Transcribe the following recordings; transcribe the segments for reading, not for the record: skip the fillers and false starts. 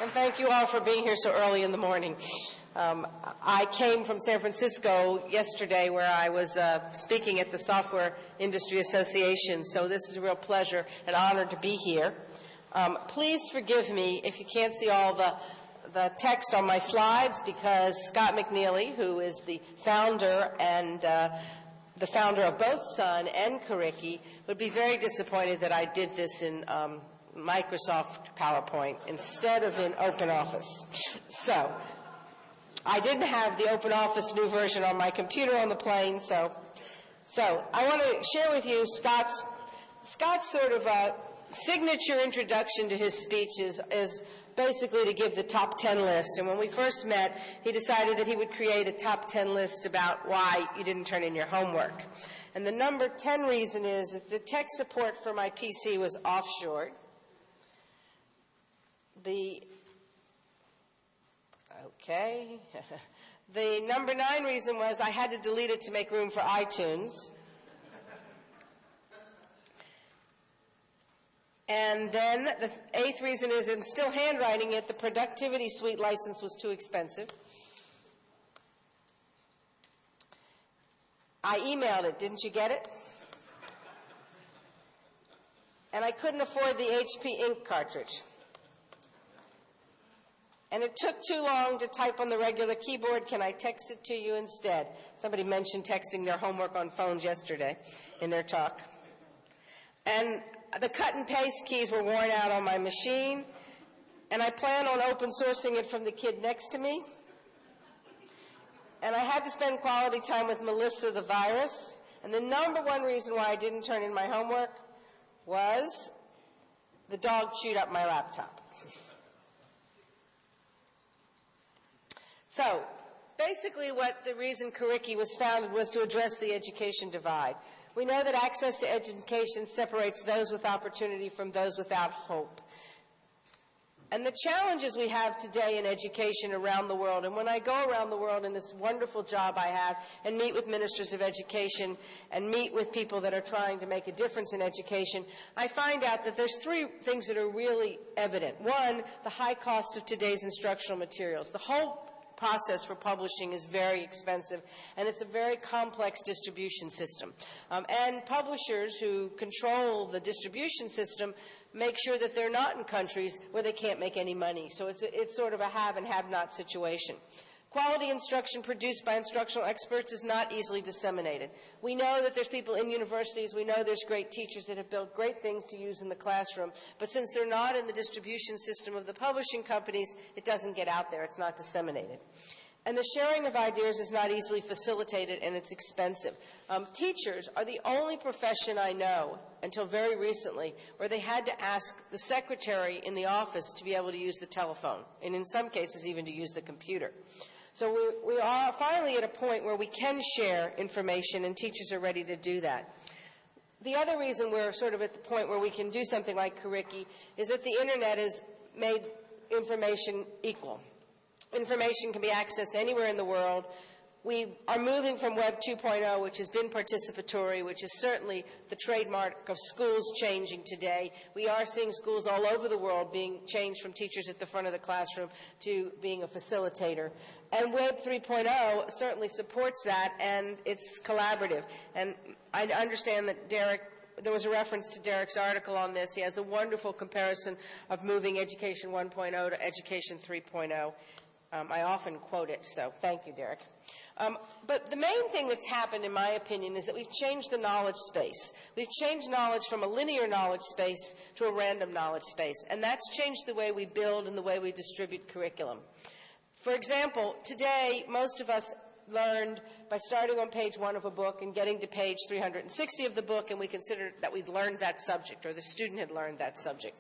And thank you all for being here so early in the morning. I came from San Francisco yesterday where I was speaking at the Software Industry Association, so this is a real pleasure and honor to be here. Please forgive me if you can't see all the text on my slides because Scott McNeely, who is the founder and the founder of both Sun and Kuriki, would be very disappointed that I did this in Microsoft PowerPoint instead of in OpenOffice. So I didn't have the OpenOffice new version on my computer on the plane, so I want to share with you Scott's sort of signature introduction to his speech is basically to give the top 10 list. And when we first met, he decided that he would create a top 10 list about why you didn't turn in your homework. And the number 10 reason is that the tech support for my PC was offshored. The number 9 reason was I had to delete it to make room for iTunes. And then the 8th reason is, I'm still handwriting it, the Productivity Suite license was too expensive. I emailed it, didn't you get it? And I couldn't afford the HP ink cartridge. And it took too long to type on the regular keyboard. Can I text it to you instead? Somebody mentioned texting their homework on phones yesterday in their talk. And the cut and paste keys were worn out on my machine. And I plan on open sourcing it from the kid next to me. And I had to spend quality time with Melissa the virus. And the number 1 reason why I didn't turn in my homework was the dog chewed up my laptop. So, basically what the reason Kuriki was founded was to address the education divide. We know that access to education separates those with opportunity from those without hope. And the challenges we have today in education around the world, and when I go around the world in this wonderful job I have and meet with ministers of education and meet with people that are trying to make a difference in education, I find out that there's 3 things that are really evident. 1, the high cost of today's instructional materials. The whole process for publishing is very expensive, and it's a very complex distribution system. And publishers who control the distribution system make sure that they're not in countries where they can't make any money. So it's sort of a have and have not situation. Quality instruction produced by instructional experts is not easily disseminated. We know that there's people in universities, we know there's great teachers that have built great things to use in the classroom, but since they're not in the distribution system of the publishing companies, it doesn't get out there, it's not disseminated. And the sharing of ideas is not easily facilitated, and it's expensive. Teachers are the only profession I know, until very recently, where they had to ask the secretary in the office to be able to use the telephone, and in some cases even to use the computer. So we are finally at a point where we can share information, and teachers are ready to do that. The other reason we're sort of at the point where we can do something like Kuriki is that the Internet has made information equal. Information can be accessed anywhere in the world. We are moving from Web 2.0, which has been participatory, which is certainly the trademark of schools changing today. We are seeing schools all over the world being changed from teachers at the front of the classroom to being a facilitator. And Web 3.0 certainly supports that, and it's collaborative. And I understand that there was a reference to Derek's article on this. He has a wonderful comparison of moving Education 1.0 to Education 3.0. I often quote it, so thank you, Derek. But the main thing that's happened, in my opinion, is that we've changed the knowledge space. We've changed knowledge from a linear knowledge space to a random knowledge space, and that's changed the way we build and the way we distribute curriculum. For example, today, most of us learned by starting on page 1 of a book and getting to page 360 of the book, and we considered that we'd learned that subject, or the student had learned that subject.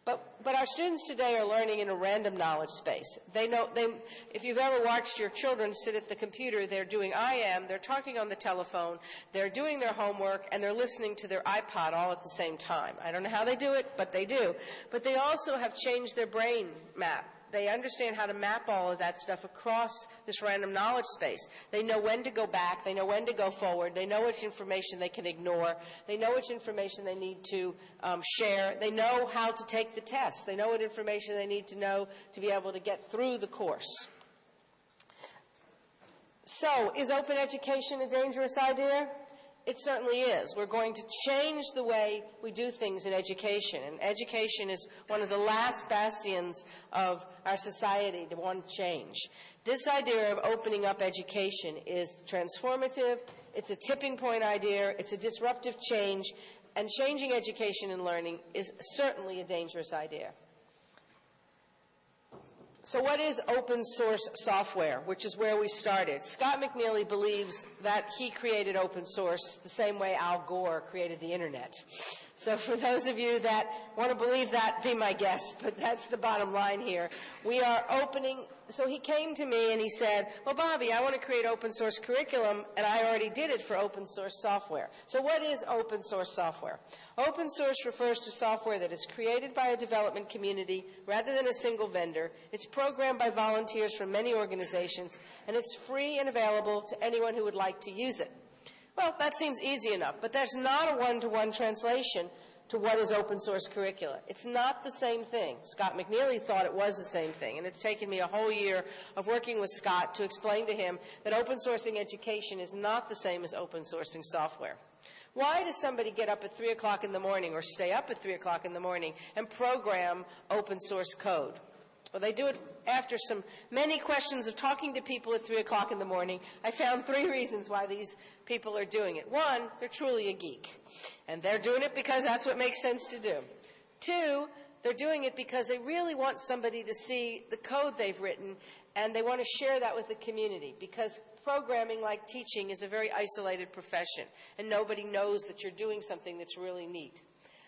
But our students today are learning in a random knowledge space. If you've ever watched your children sit at the computer, they're doing IM, they're talking on the telephone, they're doing their homework, and they're listening to their iPod all at the same time. I don't know how they do it, but they do. But they also have changed their brain map. They understand how to map all of that stuff across this random knowledge space. They know when to go back. They know when to go forward. They know which information they can ignore. They know which information they need to share. They know how to take the test. They know what information they need to know to be able to get through the course. So, is open education a dangerous idea? It certainly is. We're going to change the way we do things in education, and education is one of the last bastions of our society to want change. This idea of opening up education is transformative, it's a tipping point idea, it's a disruptive change, and changing education and learning is certainly a dangerous idea. So what is open source software, which is where we started? Scott McNealy believes that he created open source the same way Al Gore created the internet. So for those of you that want to believe that, be my guest, but that's the bottom line here. We are opening, so he came to me and he said, well, Bobbi, I want to create open source curriculum, and I already did it for open source software. So what is open source software? Open source refers to software that is created by a development community rather than a single vendor. It's programmed by volunteers from many organizations, and it's free and available to anyone who would like to use it. Well, that seems easy enough, but that's not a one-to-one translation to what is open source curricula. It's not the same thing. Scott McNealy thought it was the same thing, and it's taken me a whole year of working with Scott to explain to him that open sourcing education is not the same as open sourcing software. Why does somebody get up at 3 o'clock in the morning or stay up at 3 o'clock in the morning and program open source code? Well, they do it after many questions of talking to people at 3 o'clock in the morning. I found 3 reasons why these people are doing it. 1, they're truly a geek, and they're doing it because that's what makes sense to do. 2, they're doing it because they really want somebody to see the code they've written, and they want to share that with the community, because programming, like teaching, is a very isolated profession, and nobody knows that you're doing something that's really neat.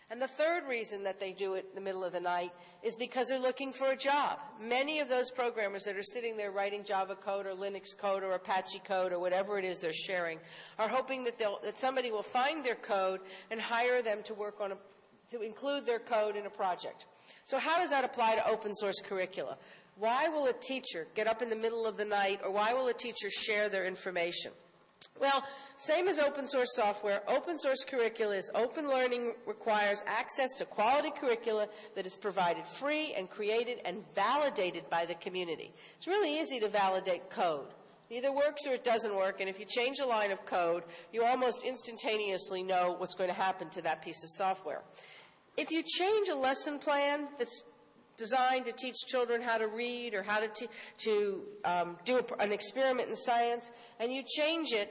And the 3rd reason that they do it in the middle of the night is because they're looking for a job. Many of those programmers that are sitting there writing Java code or Linux code or Apache code or whatever it is they're sharing are hoping that somebody will find their code and hire them to work on to include their code in a project. So how does that apply to open source curricula? Why will a teacher get up in the middle of the night, or why will a teacher share their information? Well, same as open source software, open source curricula is open learning requires access to quality curricula that is provided free and created and validated by the community. It's really easy to validate code. It either works or it doesn't work, and if you change a line of code, you almost instantaneously know what's going to happen to that piece of software. If you change a lesson plan that's designed to teach children how to read or how to do an experiment in science, and you change it,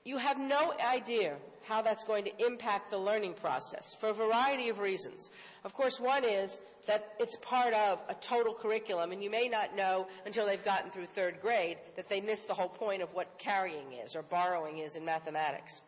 you have no idea how that's going to impact the learning process for a variety of reasons. Of course, one is that it's part of a total curriculum, and you may not know until they've gotten through 3rd grade that they missed the whole point of what carrying is or borrowing is in mathematics.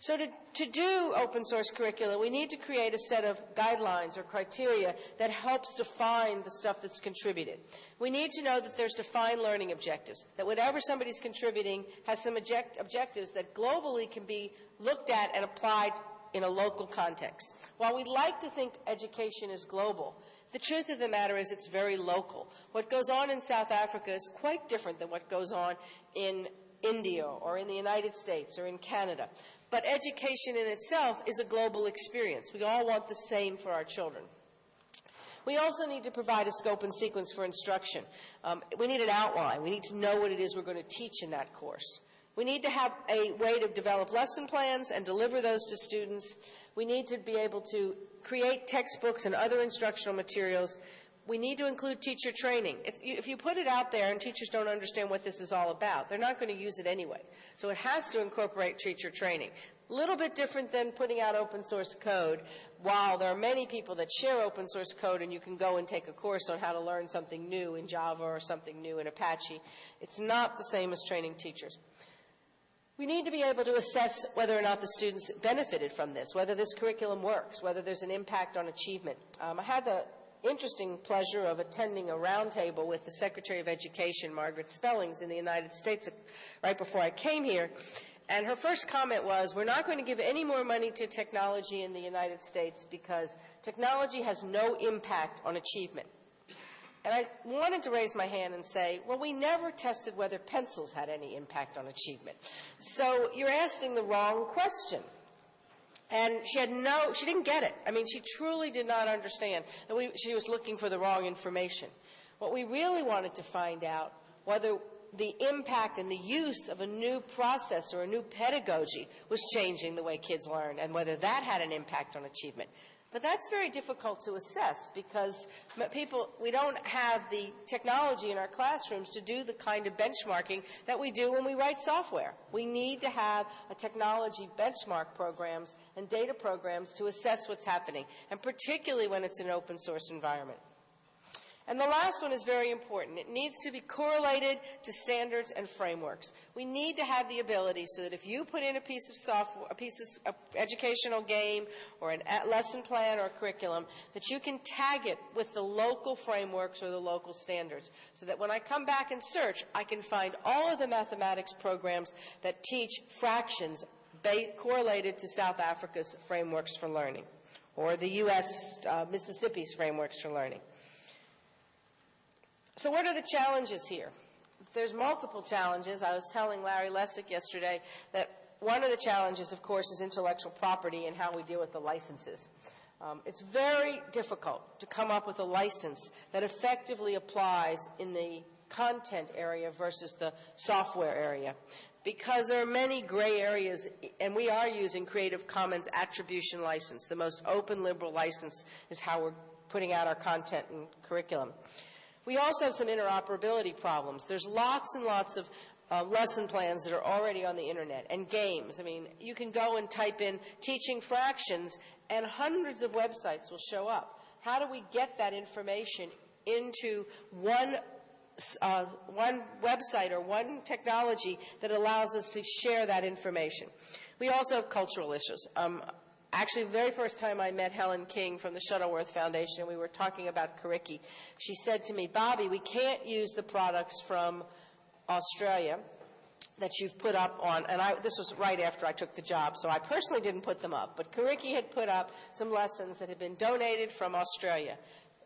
So to do open source curricula, we need to create a set of guidelines or criteria that helps define the stuff that's contributed. We need to know that there's defined learning objectives, that whatever somebody's contributing has some objectives that globally can be looked at and applied in a local context. While we like to think education is global, the truth of the matter is it's very local. What goes on in South Africa is quite different than what goes on in India or in the United States or in Canada. But education in itself is a global experience. We all want the same for our children. We also need to provide a scope and sequence for instruction. We need an outline. We need to know what it is we're going to teach in that course. We need to have a way to develop lesson plans and deliver those to students. We need to be able to create textbooks and other instructional materials. We need to include teacher training. If you put it out there and teachers don't understand what this is all about, they're not going to use it anyway. So it has to incorporate teacher training. A little bit different than putting out open source code. While there are many people that share open source code and you can go and take a course on how to learn something new in Java or something new in Apache, it's not the same as training teachers. We need to be able to assess whether or not the students benefited from this, whether this curriculum works, whether there's an impact on achievement. I had the interesting pleasure of attending a roundtable with the Secretary of Education, Margaret Spellings, in the United States right before I came here. And her first comment was, we're not going to give any more money to technology in the United States because technology has no impact on achievement. And I wanted to raise my hand and say, well, we never tested whether pencils had any impact on achievement. So you're asking the wrong question. And she didn't get it. I mean, she truly did not understand that she was looking for the wrong information. What we really wanted to find out whether the impact and the use of a new process or a new pedagogy was changing the way kids learn and whether that had an impact on achievement. But that's very difficult to assess because we don't have the technology in our classrooms to do the kind of benchmarking that we do when we write software. We need to have a technology benchmark programs and data programs to assess what's happening, and particularly when it's an open source environment. And the last one is very important. It needs to be correlated to standards and frameworks. We need to have the ability so that if you put in a piece of software, a piece of educational game or a lesson plan or curriculum, that you can tag it with the local frameworks or the local standards, so that when I come back and search, I can find all of the mathematics programs that teach fractions correlated to South Africa's frameworks for learning, or the U.S. Mississippi's frameworks for learning. So what are the challenges here? There's multiple challenges. I was telling Larry Lessig yesterday that one of the challenges, of course, is intellectual property and how we deal with the licenses. It's very difficult to come up with a license that effectively applies in the content area versus the software area, because there are many gray areas, and we are using Creative Commons Attribution License. The most open, liberal license is how we're putting out our content and curriculum. We also have some interoperability problems. There's lots and lots of lesson plans that are already on the internet, and games. I mean, you can go and type in teaching fractions, and hundreds of websites will show up. How do we get that information into one website or one technology that allows us to share that information? We also have cultural issues. Actually, the very first time I met Helen King from the Shuttleworth Foundation, we were talking about Kuriki. She said to me, Bobbi, we can't use the products from Australia that you've put up on, and this was right after I took the job, so I personally didn't put them up, but Kuriki had put up some lessons that had been donated from Australia,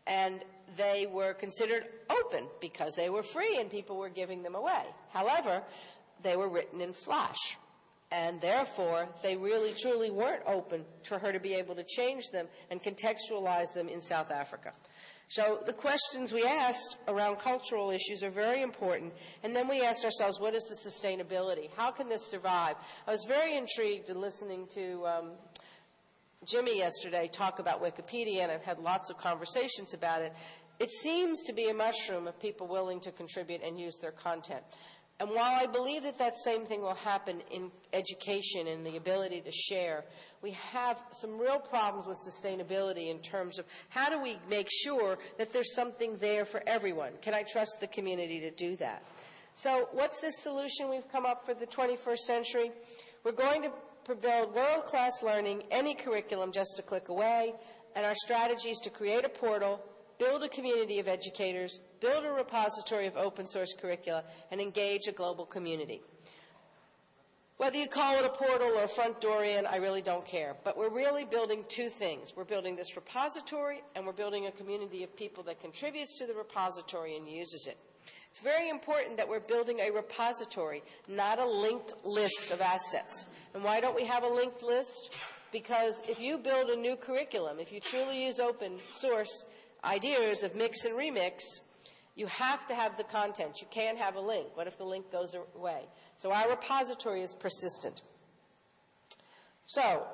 and they were considered open because they were free and people were giving them away. However, they were written in Flash. And therefore, they really, truly weren't open for her to be able to change them and contextualize them in South Africa. So the questions we asked around cultural issues are very important. And then we asked ourselves, what is the sustainability? How can this survive? I was very intrigued in listening to Jimmy yesterday talk about Wikipedia, and I've had lots of conversations about it. It seems to be a mushroom of people willing to contribute and use their content. And while I believe that that same thing will happen in education and the ability to share, we have some real problems with sustainability in terms of how do we make sure that there's something there for everyone? Can I trust the community to do that? So what's this solution we've come up for the 21st century? We're going to build world-class learning, any curriculum just a click away, and our strategy is to create a portal, build a community of educators, build a repository of open source curricula, and engage a global community. Whether you call it a portal or a front door in, I really don't care. But we're really building two things. We're building this repository, and we're building a community of people that contributes to the repository and uses it. It's very important that we're building a repository, not a linked list of assets. And why don't we have a linked list? Because if you build a new curriculum, if you truly use open source ideas of mix and remix, you have to have the content. You can't have a link. What if the link goes away? So our repository is persistent. So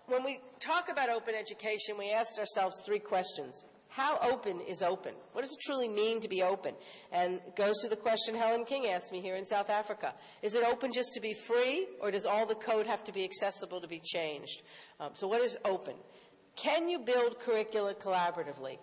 when we talk about open education, we asked ourselves three questions. How open is open? What does it truly mean to be open? And it goes to the question Helen King asked me here in South Africa. Is it open just to be free, or does all the code have to be accessible to be changed? So what is open? Can you build curricula collaboratively?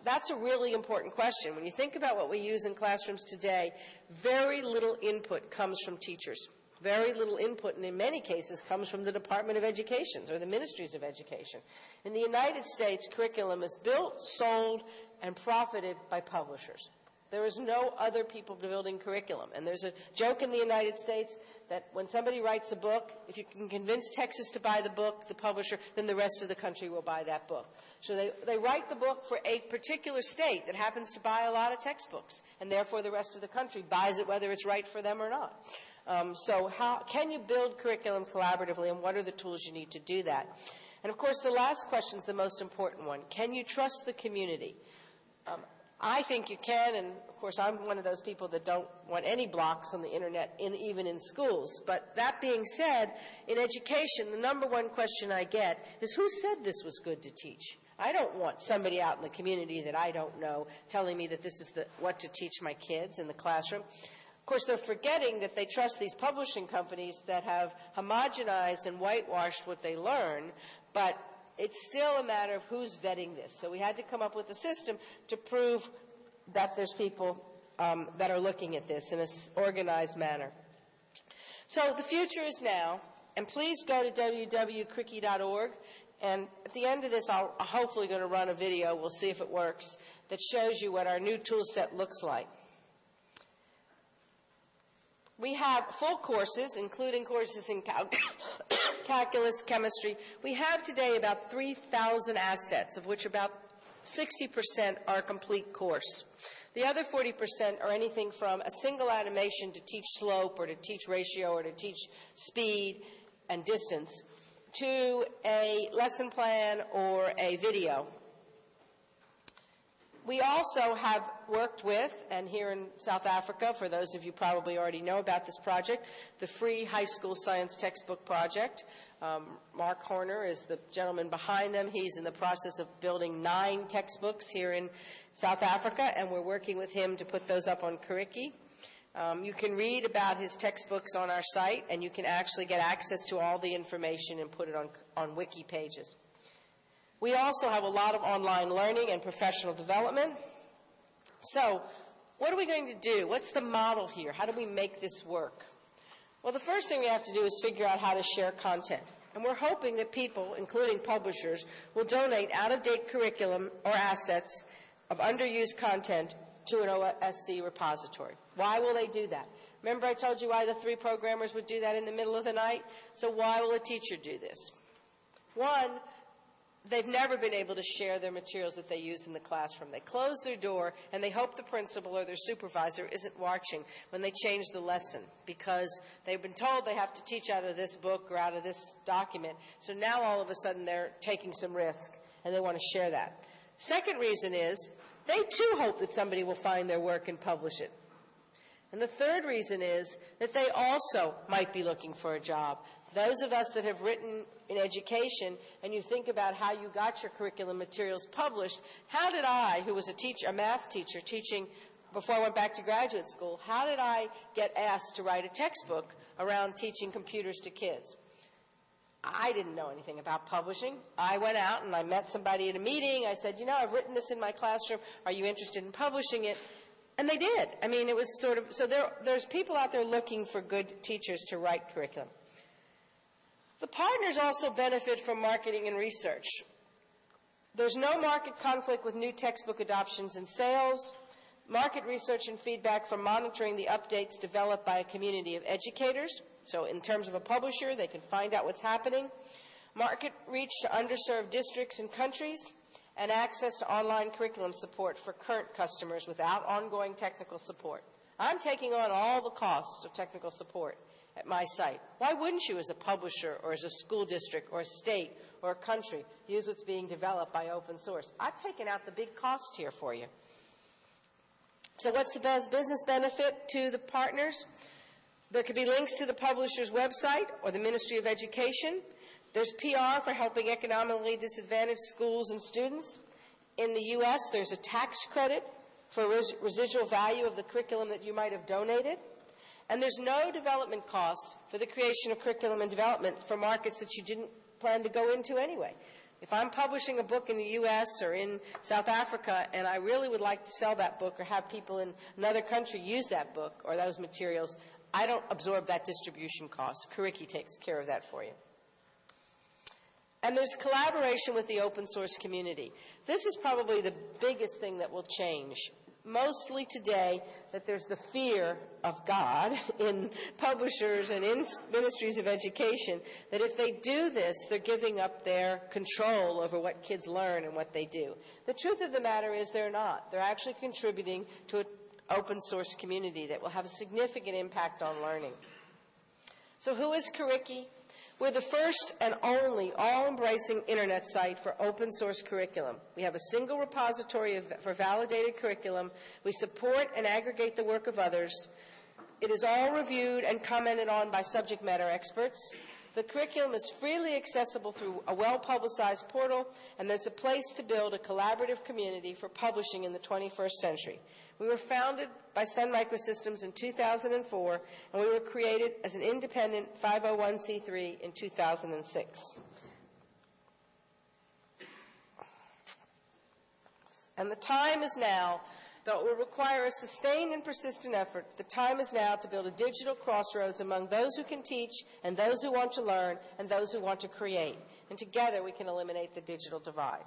That's a really important question. When you think about what we use in classrooms today, very little input comes from teachers. Very little input, and in many cases, comes from the Department of Education or the Ministries of Education. In the United States, curriculum is built, sold, and profited by publishers. There is no other people building curriculum. And there's a joke in the United States that when somebody writes a book, if you can convince Texas to buy the book, the publisher, then the rest of the country will buy that book. So they write the book for a particular state that happens to buy a lot of textbooks, and therefore the rest of the country buys it whether it's right for them or not. So how can you build curriculum collaboratively, and what are the tools you need to do that? And, of course, the last question is the most important one. Can you trust the community? I think you can, and, of course, I'm one of those people that don't want any blocks on the Internet, even in schools. But that being said, in education, the number one question I get is, who said this was good to teach? I don't want somebody out in the community that I don't know telling me that this is what to teach my kids in the classroom. Of course, they're forgetting that they trust these publishing companies that have homogenized and whitewashed what they learn, but it's still a matter of who's vetting this. So we had to come up with a system to prove that there's people that are looking at this in an organized manner. So the future is now, and please go to www.cricky.org, and at the end of this, I'm hopefully going to run a video, we'll see if it works, that shows you what our new tool set looks like. We have full courses, including courses in calculus, chemistry. We have today about 3,000 assets, of which about 60% are a complete course. The other 40% are anything from a single animation to teach slope or to teach ratio or to teach speed and distance to a lesson plan or a video. We also have worked with, and here in South Africa, for those of you probably already know about this project, the free high school science textbook project. Mark Horner is the gentleman behind them. He's in the process of building 9 textbooks here in South Africa, and we're working with him to put those up on Curriki. You can read about his textbooks on our site, and you can actually get access to all the information and put it on wiki pages. We also have a lot of online learning and professional development. So, what are we going to do? What's the model here? How do we make this work? Well, the first thing we have to do is figure out how to share content. And we're hoping that people, including publishers, will donate out-of-date curriculum or assets of underused content to an OSC repository. Why will they do that? Remember I told you why the 3 programmers would do that in the middle of the night? So why will a teacher do this? One, they've never been able to share their materials that they use in the classroom. They close their door, and they hope the principal or their supervisor isn't watching when they change the lesson, because they've been told they have to teach out of this book or out of this document. So now all of a sudden they're taking some risk, and they want to share that. Second reason is they too hope that somebody will find their work and publish it. And the third reason is that they also might be looking for a job. Those of us that have written in education, and you think about how you got your curriculum materials published, how did I, who was a math teacher teaching before I went back to graduate school, how did I get asked to write a textbook around teaching computers to kids? I didn't know anything about publishing. I went out and I met somebody at a meeting. I said, I've written this in my classroom. Are you interested in publishing it? And they did. I mean, it was sort of, so there's people out there looking for good teachers to write curriculum. The partners also benefit from marketing and research. There's no market conflict with new textbook adoptions and sales. Market research and feedback from monitoring the updates developed by a community of educators. So in terms of a publisher, they can find out what's happening. Market reach to underserved districts and countries. And access to online curriculum support for current customers without ongoing technical support. I'm taking on all the cost of technical support at my site. Why wouldn't you, as a publisher or as a school district or a state or a country, use what's being developed by open source? I've taken out the big cost here for you. So what's the best business benefit to the partners? There could be links to the publisher's website or the Ministry of Education. There's PR for helping economically disadvantaged schools and students. In the U.S., there's a tax credit for residual value of the curriculum that you might have donated. And there's no development costs for the creation of curriculum and development for markets that you didn't plan to go into anyway. If I'm publishing a book in the U.S. or in South Africa and I really would like to sell that book or have people in another country use that book or those materials, I don't absorb that distribution cost. Curriki takes care of that for you. And there's collaboration with the open source community. This is probably the biggest thing that will change. mostly today that there's the fear of God in publishers and in ministries of education, that if they do this, they're giving up their control over what kids learn and what they do. The truth of the matter is they're not. They're actually contributing to an open source community that will have a significant impact on learning. So who is Curriki? We're the first and only all-embracing internet site for open source curriculum. We have a single repository for validated curriculum. We support and aggregate the work of others. It is all reviewed and commented on by subject matter experts. The curriculum is freely accessible through a well-publicized portal, and there's a place to build a collaborative community for publishing in the 21st century. We were founded by Sun Microsystems in 2004, and we were created as an independent 501c3 in 2006. And the time is now, though it will require a sustained and persistent effort, the time is now to build a digital crossroads among those who can teach and those who want to learn and those who want to create. And together we can eliminate the digital divide.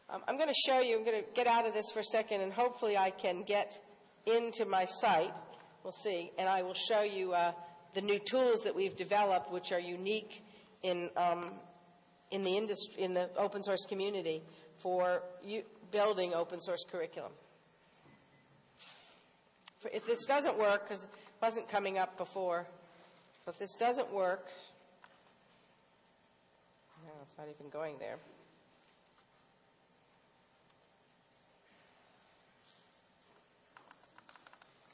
I'm going to show you, I'm going to get out of this for a second, and hopefully I can get into my site. We'll see. And I will show you the new tools that we've developed, which are unique in the industry, in the open source community for building open source curriculum. If this doesn't work, because it wasn't coming up before, if this doesn't work, no, it's not even going there.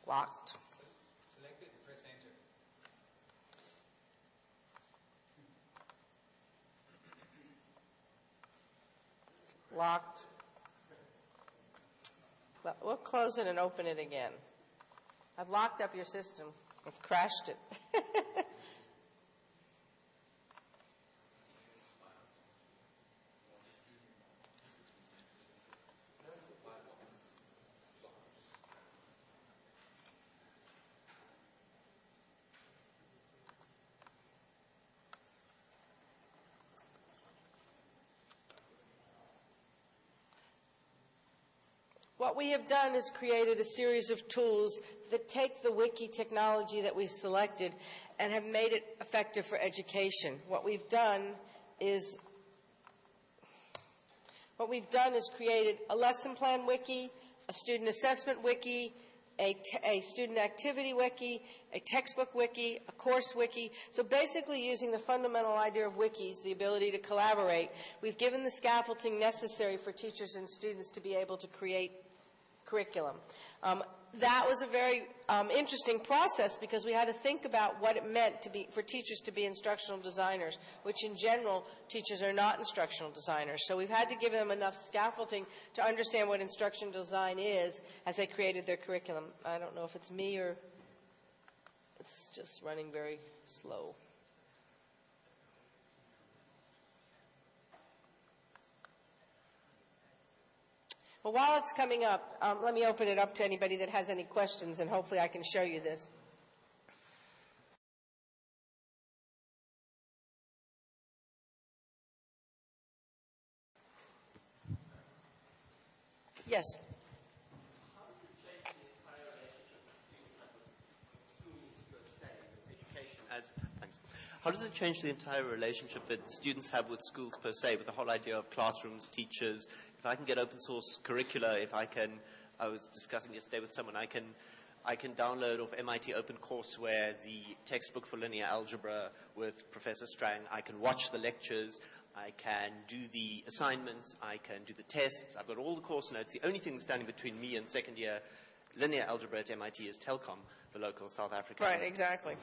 Locked. Select it and press enter. Locked. We'll close it and open it again. I've locked up your system. I've crashed it. What we have done is created a series of tools that take the wiki technology that we selected and have made it effective for education. What we've done is created a lesson plan wiki, a student assessment wiki, a student activity wiki, a textbook wiki, a course wiki. So basically using the fundamental idea of wikis, the ability to collaborate, we've given the scaffolding necessary for teachers and students to be able to create curriculum. That was a very interesting process because we had to think about what it meant for teachers to be instructional designers, which in general teachers are not instructional designers. So we've had to give them enough scaffolding to understand what instructional design is as they created their curriculum. I don't know if it's me or it's just running very slow. Well, while it's coming up, let me open it up to anybody that has any questions, and hopefully I can show you this. Yes? How does it change the entire relationship that students have with schools per se, with education as... Thanks. How does it change the entire relationship that students have with schools per se, with the whole idea of classrooms, teachers? If I can get open source curricula, I was discussing yesterday with someone, I can download off MIT OpenCourseWare the textbook for linear algebra with Professor Strang. I can watch the lectures. I can do the assignments. I can do the tests. I've got all the course notes. The only thing standing between me and second year linear algebra at MIT is Telkom, the local South African. Right, exactly.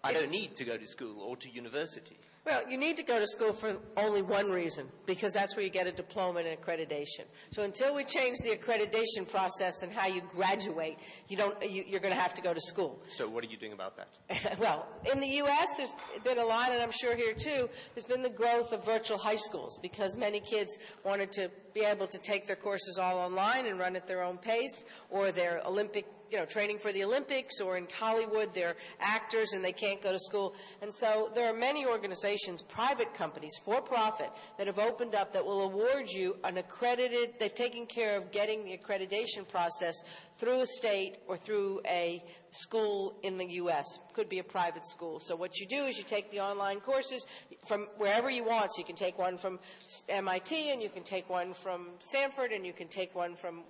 I don't need to go to school or to university. Well, you need to go to school for only one reason, because that's where you get a diploma and accreditation. So until we change the accreditation process and how you graduate, you're going to have to go to school. So what are you doing about that? Well, in the U.S., there's been a lot, and I'm sure here too, there's been the growth of virtual high schools because many kids wanted to be able to take their courses all online and run at their own pace, or their Olympic training for the Olympics, or in Hollywood, they're actors and they can't go to school. And so there are many organizations organizations, private companies, for-profit, that have opened up that will award you an accredited, they've taken care of getting the accreditation process through a state or through a school in the U.S. Could be a private school. So what you do is you take the online courses from wherever you want. So you can take one from MIT, and you can take one from Stanford, and you can take one from,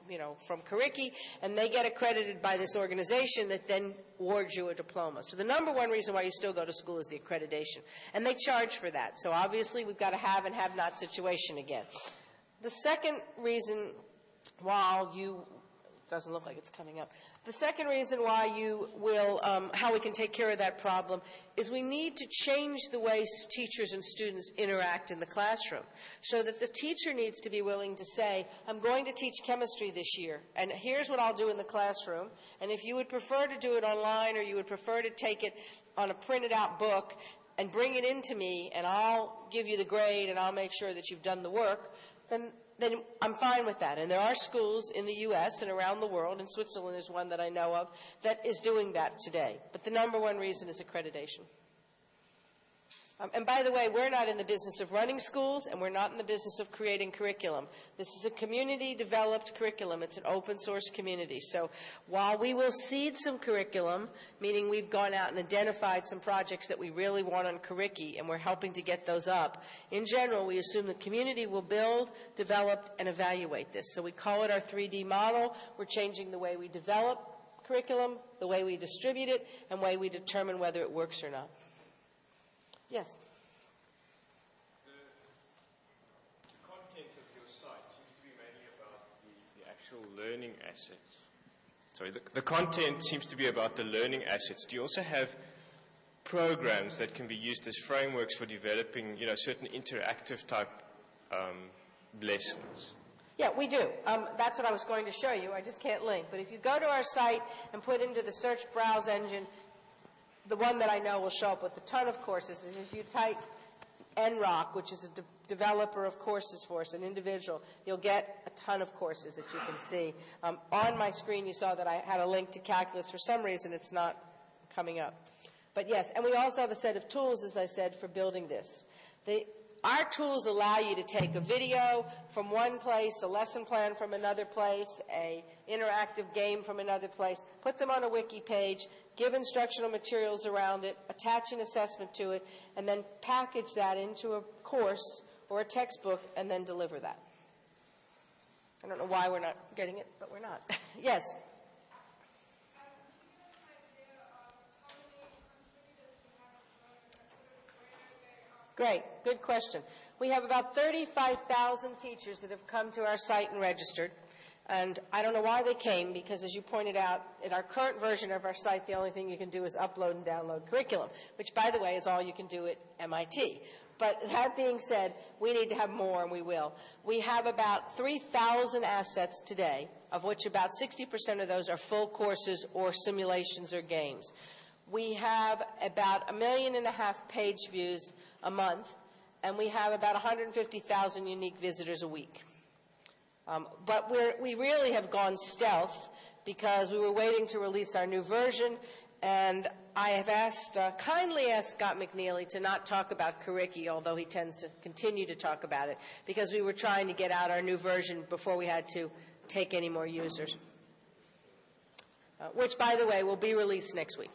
from Curriki, and they get accredited by this organization that then awards you a diploma. So the number one reason why you still go to school is the accreditation. And they charge for that. So obviously we've got a have and have not situation again. The second reason why doesn't look like it's coming up. The second reason why you will, how we can take care of that problem is we need to change the way teachers and students interact in the classroom, so that the teacher needs to be willing to say, I'm going to teach chemistry this year, and here's what I'll do in the classroom, and if you would prefer to do it online, or you would prefer to take it on a printed out book and bring it into me, and I'll give you the grade and I'll make sure that you've done the work, then I'm fine with that. And there are schools in the U.S. and around the world, and Switzerland is one that I know of, that is doing that today. But the number one reason is accreditation. And by the way, we're not in the business of running schools, and we're not in the business of creating curriculum. This is a community-developed curriculum. It's an open-source community. So while we will seed some curriculum, meaning we've gone out and identified some projects that we really want on Curriki, and we're helping to get those up, in general, we assume the community will build, develop, and evaluate this. So we call it our 3D model. We're changing the way we develop curriculum, the way we distribute it, and the way we determine whether it works or not. Yes? The content of your site seems to be mainly about the actual learning assets. Sorry, the content seems to be about the learning assets. Do you also have programs that can be used as frameworks for developing, certain interactive type lessons? Yeah, we do. That's what I was going to show you. I just can't link. But if you go to our site and put into the search browse engine, the one that I know will show up with a ton of courses is if you type NROC, which is a developer of courses for us, an individual, you'll get a ton of courses that you can see. On my screen you saw that I had a link to calculus. For some reason it's not coming up. But yes, and we also have a set of tools, as I said, for building this. Our tools allow you to take a video from one place, a lesson plan from another place, an interactive game from another place, put them on a wiki page, give instructional materials around it, attach an assessment to it, and then package that into a course or a textbook and then deliver that. I don't know why we're not getting it, but we're not. Yes? Great. Good question. We have about 35,000 teachers that have come to our site and registered. And I don't know why they came, because as you pointed out, in our current version of our site, the only thing you can do is upload and download curriculum, which, by the way, is all you can do at MIT. But that being said, we need to have more, and we will. We have about 3,000 assets today, of which about 60% of those are full courses or simulations or games. We have about 1.5 million page views a month, and we have about 150,000 unique visitors a week. But we really have gone stealth because we were waiting to release our new version, and I have kindly asked Scott McNeely to not talk about Curriki, although he tends to continue to talk about it, because we were trying to get out our new version before we had to take any more users, which, by the way, will be released next week.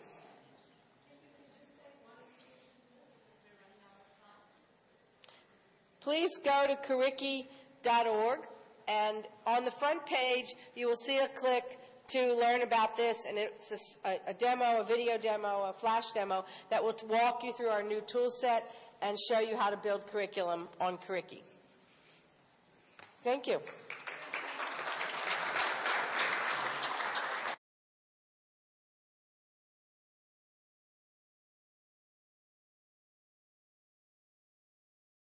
Please go to Curriki.org, and on the front page you will see a click to learn about this, and it's a demo, a video demo, a flash demo that will walk you through our new tool set and show you how to build curriculum on Curriki. Thank you.